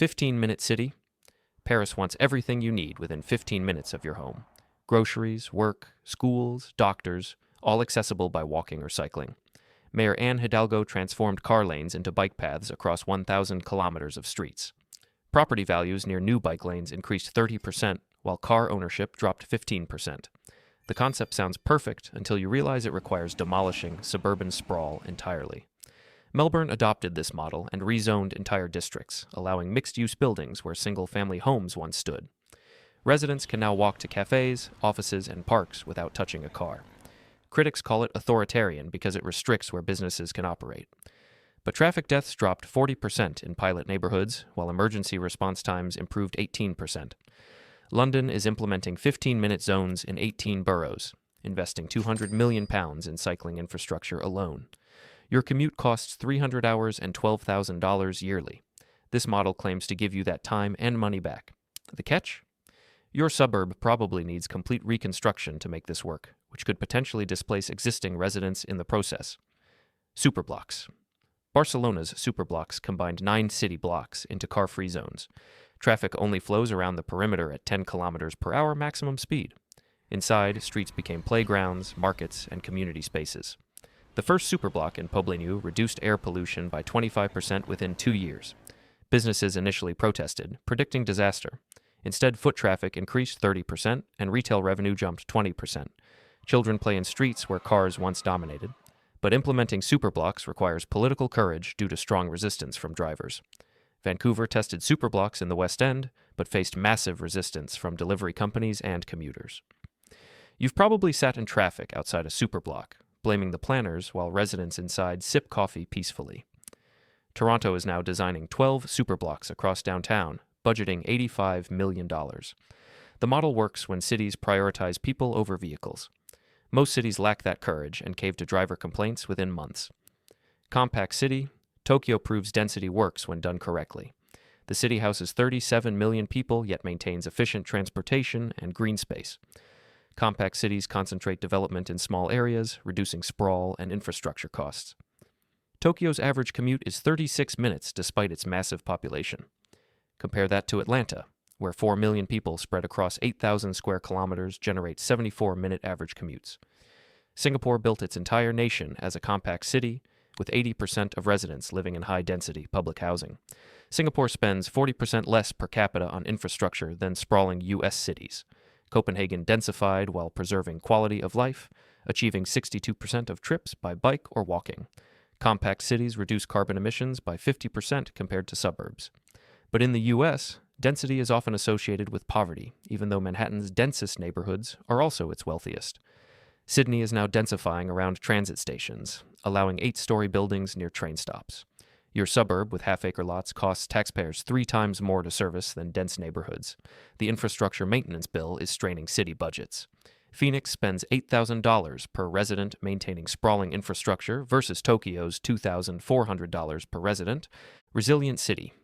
15-minute city. Paris wants everything you need within 15 minutes of your home. Groceries, work, schools, doctors, all accessible by walking or cycling. Mayor Anne Hidalgo transformed car lanes into bike paths across 1,000 kilometers of streets. Property values near new bike lanes increased 30%, while car ownership dropped 15%. The concept sounds perfect until you realize it requires demolishing suburban sprawl entirely. Melbourne adopted this model and rezoned entire districts, allowing mixed-use buildings where single-family homes once stood. Residents can now walk to cafes, offices, and parks without touching a car. Critics call it authoritarian because it restricts where businesses can operate. But traffic deaths dropped 40% in pilot neighborhoods, while emergency response times improved 18%. London is implementing 15-minute zones in 18 boroughs, investing £200 million in cycling infrastructure alone. Your commute costs 300 hours and $12,000 yearly. This model claims to give you that time and money back. The catch? Your suburb probably needs complete reconstruction to make this work, which could potentially displace existing residents in the process. Superblocks. Barcelona's Superblocks combined 9 city blocks into car-free zones. Traffic only flows around the perimeter at 10 kilometers per hour maximum speed. Inside, streets became playgrounds, markets, and community spaces. The first superblock in Poblenou reduced air pollution by 25% within 2 years. Businesses initially protested, predicting disaster. Instead, foot traffic increased 30% and retail revenue jumped 20%. Children play in streets where cars once dominated. But implementing superblocks requires political courage due to strong resistance from drivers. Vancouver tested superblocks in the West End, but faced massive resistance from delivery companies and commuters. You've probably sat in traffic outside a superblock, blaming the planners while residents inside sip coffee peacefully. Toronto is now designing 12 superblocks across downtown, budgeting $85 million. The model works when cities prioritize people over vehicles. Most cities lack that courage and cave to driver complaints within months. Compact city, Tokyo proves density works when done correctly. The city houses 37 million people yet maintains efficient transportation and green space. Compact cities concentrate development in small areas, reducing sprawl and infrastructure costs. Tokyo's average commute is 36 minutes despite its massive population. Compare that to Atlanta, where 4 million people spread across 8,000 square kilometers generate 74-minute average commutes. Singapore built its entire nation as a compact city, with 80% of residents living in high-density public housing. Singapore spends 40% less per capita on infrastructure than sprawling U.S. cities. Copenhagen densified while preserving quality of life, achieving 62% of trips by bike or walking. Compact cities reduce carbon emissions by 50% compared to suburbs. But in the U.S., density is often associated with poverty, even though Manhattan's densest neighborhoods are also its wealthiest. Sydney is now densifying around transit stations, allowing 8-story buildings near train stops. Your suburb with half-acre lots costs taxpayers 3 times more to service than dense neighborhoods. The infrastructure maintenance bill is straining city budgets. Phoenix spends $8,000 per resident maintaining sprawling infrastructure versus Tokyo's $2,400 per resident. Resilient city.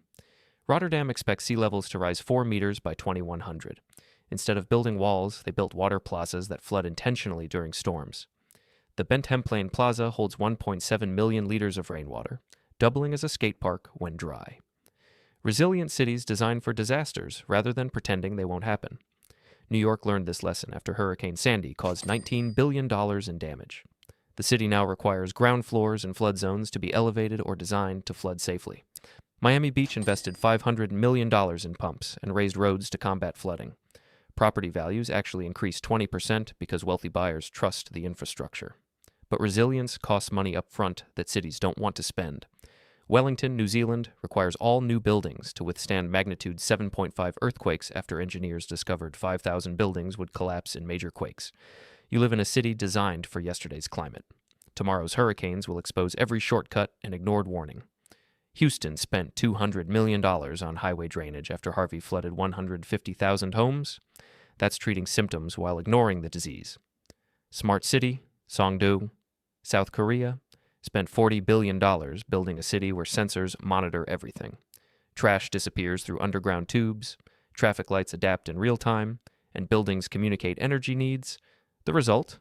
Rotterdam expects sea levels to rise 4 meters by 2100. Instead of building walls, they built water plazas that flood intentionally during storms. The Benthemplein Plaza holds 1.7 million liters of rainwater, doubling as a skate park when dry. Resilient cities designed for disasters rather than pretending they won't happen. New York learned this lesson after Hurricane Sandy caused $19 billion in damage. The city now requires ground floors and flood zones to be elevated or designed to flood safely. Miami Beach invested $500 million in pumps and raised roads to combat flooding. Property values actually increased 20% because wealthy buyers trust the infrastructure. But resilience costs money up front that cities don't want to spend. Wellington, New Zealand, requires all new buildings to withstand magnitude 7.5 earthquakes after engineers discovered 5,000 buildings would collapse in major quakes. You live in a city designed for yesterday's climate. Tomorrow's hurricanes will expose every shortcut and ignored warning. Houston spent $200 million on highway drainage after Harvey flooded 150,000 homes. That's treating symptoms while ignoring the disease. Smart City, Songdo, South Korea, spent $40 billion building a city where sensors monitor everything. Trash disappears through underground tubes, traffic lights adapt in real time, and buildings communicate energy needs. The result?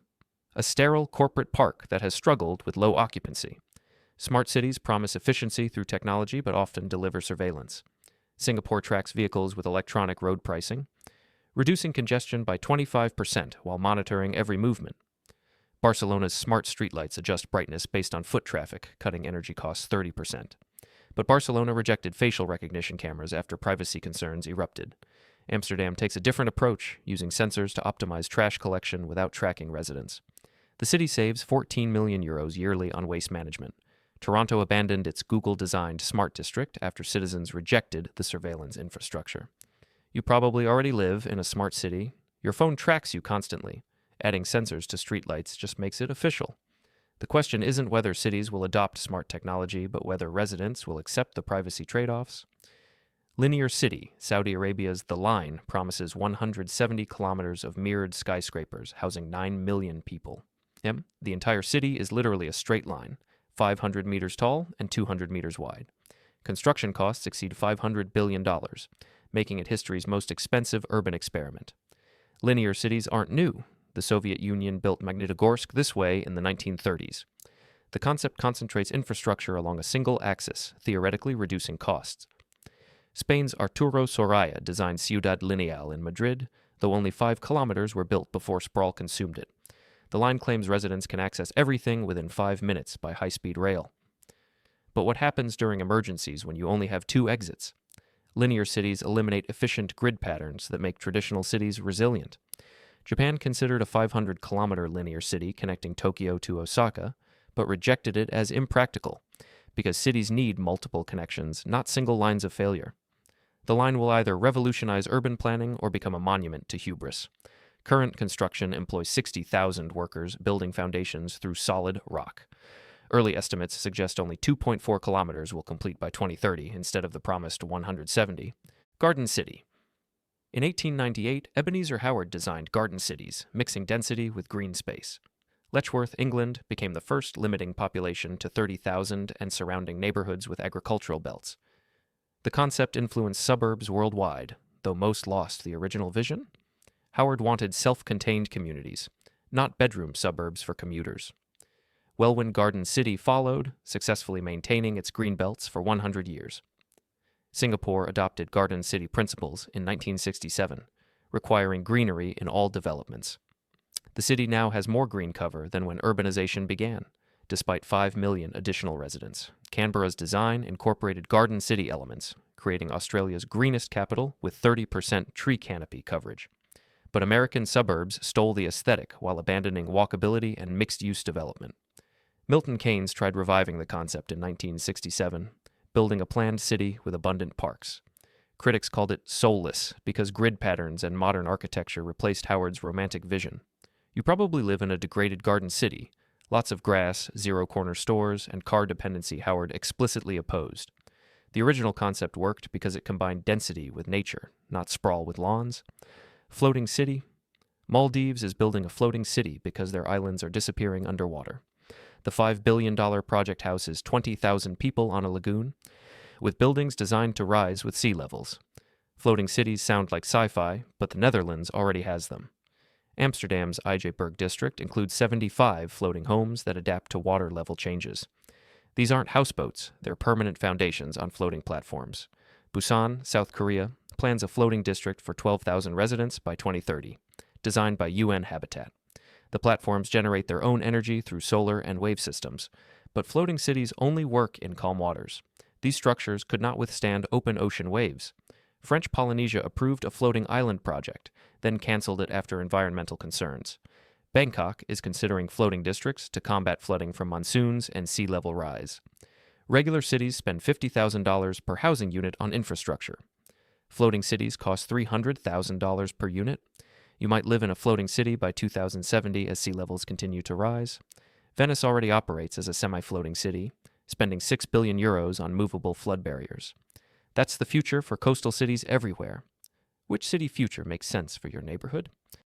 A sterile corporate park that has struggled with low occupancy. Smart cities promise efficiency through technology but often deliver surveillance. Singapore tracks vehicles with electronic road pricing, reducing congestion by 25% while monitoring every movement. Barcelona's smart streetlights adjust brightness based on foot traffic, cutting energy costs 30%. But Barcelona rejected facial recognition cameras after privacy concerns erupted. Amsterdam takes a different approach, using sensors to optimize trash collection without tracking residents. The city saves €14 million yearly on waste management. Toronto abandoned its Google-designed smart district after citizens rejected the surveillance infrastructure. You probably already live in a smart city. Your phone tracks you constantly. Adding sensors to streetlights just makes it official. The question isn't whether cities will adopt smart technology, but whether residents will accept the privacy trade-offs. Linear City, Saudi Arabia's The Line, promises 170 kilometers of mirrored skyscrapers housing 9 million people. The entire city is literally a straight line, 500 meters tall and 200 meters wide. Construction costs exceed $500 billion, making it history's most expensive urban experiment. Linear cities aren't new. The Soviet Union built Magnitogorsk this way in the 1930s. The concept concentrates infrastructure along a single axis, theoretically reducing costs. Spain's Arturo Soraya designed Ciudad Lineal in Madrid, though only 5 kilometers were built before sprawl consumed it. The line claims residents can access everything within 5 minutes by high-speed rail. But what happens during emergencies when you only have 2 exits? Linear cities eliminate efficient grid patterns that make traditional cities resilient. Japan considered a 500-kilometer linear city connecting Tokyo to Osaka, but rejected it as impractical, because cities need multiple connections, not single lines of failure. The line will either revolutionize urban planning or become a monument to hubris. Current construction employs 60,000 workers building foundations through solid rock. Early estimates suggest only 2.4 kilometers will complete by 2030 instead of the promised 170. Garden City. In 1898, Ebenezer Howard designed garden cities, mixing density with green space. Letchworth, England, became the first limiting population to 30,000 and surrounding neighborhoods with agricultural belts. The concept influenced suburbs worldwide, though most lost the original vision. Howard wanted self-contained communities, not bedroom suburbs for commuters. Welwyn Garden City followed, successfully maintaining its green belts for 100 years. Singapore adopted Garden City principles in 1967, requiring greenery in all developments. The city now has more green cover than when urbanization began, despite 5 million additional residents. Canberra's design incorporated Garden City elements, creating Australia's greenest capital with 30% tree canopy coverage. But American suburbs stole the aesthetic while abandoning walkability and mixed-use development. Milton Keynes tried reviving the concept in 1967, building a planned city with abundant parks. Critics called it soulless because grid patterns and modern architecture replaced Howard's romantic vision. You probably live in a degraded garden city, lots of grass, zero-corner stores, and car dependency Howard explicitly opposed. The original concept worked because it combined density with nature, not sprawl with lawns. Floating city. Maldives is building a floating city because their islands are disappearing underwater. The $5 billion project houses 20,000 people on a lagoon, with buildings designed to rise with sea levels. Floating cities sound like sci-fi, but the Netherlands already has them. Amsterdam's Eijeberg district includes 75 floating homes that adapt to water level changes. These aren't houseboats, they're permanent foundations on floating platforms. Busan, South Korea, plans a floating district for 12,000 residents by 2030, designed by UN Habitat. The platforms generate their own energy through solar and wave systems, but floating cities only work in calm waters. These structures could not withstand open ocean waves. French Polynesia approved a floating island project, then canceled it after environmental concerns. Bangkok is considering floating districts to combat flooding from monsoons and sea level rise. Regular cities spend $50,000 per housing unit on infrastructure. Floating cities cost $300,000 per unit. You might live in a floating city by 2070 as sea levels continue to rise. Venice already operates as a semi-floating city, spending €6 billion on movable flood barriers. That's the future for coastal cities everywhere. Which city future makes sense for your neighborhood?